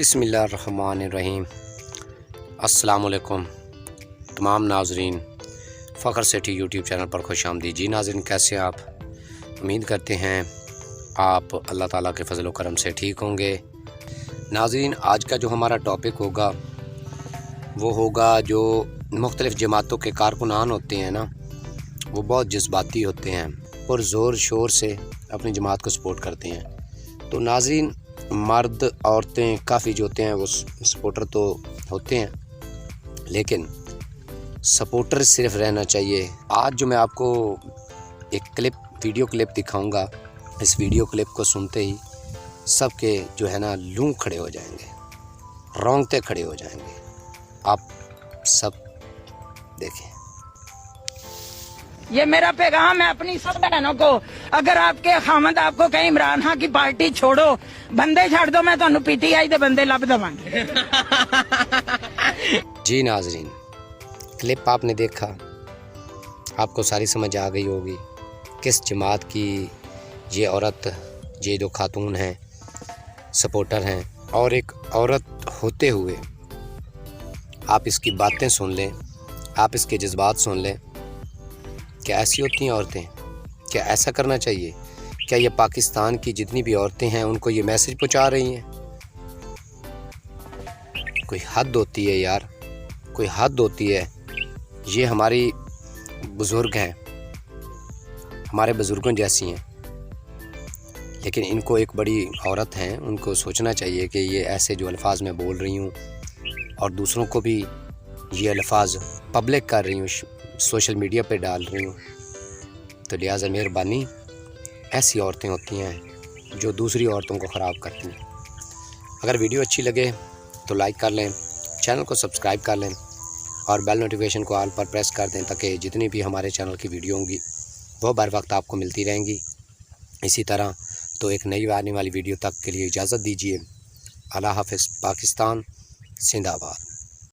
बिस्मिल्लाहिर्रहमानिर्रहीम। अस्सलाम वालेकुम तमाम नाजरीन, फ़ख्र सेठी यूट्यूब चैनल पर खुश आमदीद। जी नाजरीन, कैसे आप? उम्मीद करते हैं आप अल्लाह ताला के फ़ज़ल व करम से ठीक होंगे। नाजरीन, आज का जो हमारा टॉपिक होगा वो होगा जो मुख्तलिफ़ जमातों के कारकुनान होते हैं ना, वो बहुत जज्बाती होते हैं और ज़ोर शोर से अपनी जमात को सपोर्ट करते हैं। तो नाजरीन, मर्द औरतें काफ़ी जो होते हैं वो सपोर्टर तो होते हैं, लेकिन सपोर्टर सिर्फ रहना चाहिए। आज जो मैं आपको एक वीडियो क्लिप दिखाऊंगा, इस वीडियो क्लिप को सुनते ही सबके जो है ना लूँ खड़े हो जाएंगे, रोंगटे खड़े हो जाएंगे। आप सब देखें। ये मेरा पैगाम है अपनी सब बहनों को। अगर आपके खामद आपको कहीं इमरान खान की पार्टी छोड़ो, बंदे छाड़ दो, मैं तो पीटीआई दे बंदे लब दवांगे। जी नाजरीन, क्लिप आपने देखा, आपको सारी समझ आ गई होगी किस जमात की ये औरत, ये दो खातून हैं, सपोर्टर हैं। और एक औरत होते हुए आप इसकी बातें सुन लें, आप इसके जज्बात सुन लें। क्या ऐसी होती हैं औरतें? क्या ऐसा करना चाहिए? क्या ये पाकिस्तान की जितनी भी औरतें हैं उनको ये मैसेज पहुंचा रही हैं? कोई हद होती है यार, कोई हद होती है। ये हमारी बुज़ुर्ग हैं, हमारे बुज़ुर्गों जैसी हैं, लेकिन इनको एक बड़ी औरत हैं, उनको सोचना चाहिए कि ये ऐसे जो अल्फाज मैं बोल रही हूँ और दूसरों को भी ये अल्फाज पब्लिक कर रही हूँ, सोशल मीडिया पे डाल रही हूँ, तो लिहाजा मेहरबानी, ऐसी औरतें होती हैं जो दूसरी औरतों को ख़राब करती हैं। अगर वीडियो अच्छी लगे तो लाइक कर लें, चैनल को सब्सक्राइब कर लें और बेल नोटिफिकेशन को ऑल पर प्रेस कर दें, ताकि जितनी भी हमारे चैनल की वीडियो होंगी वो बर वक्त आपको मिलती रहेंगी। इसी तरह तो एक नई आने वाली वीडियो तक के लिए इजाज़त दीजिए। अल्लाह हाफ़िज़। पाकिस्तान जिंदाबाद।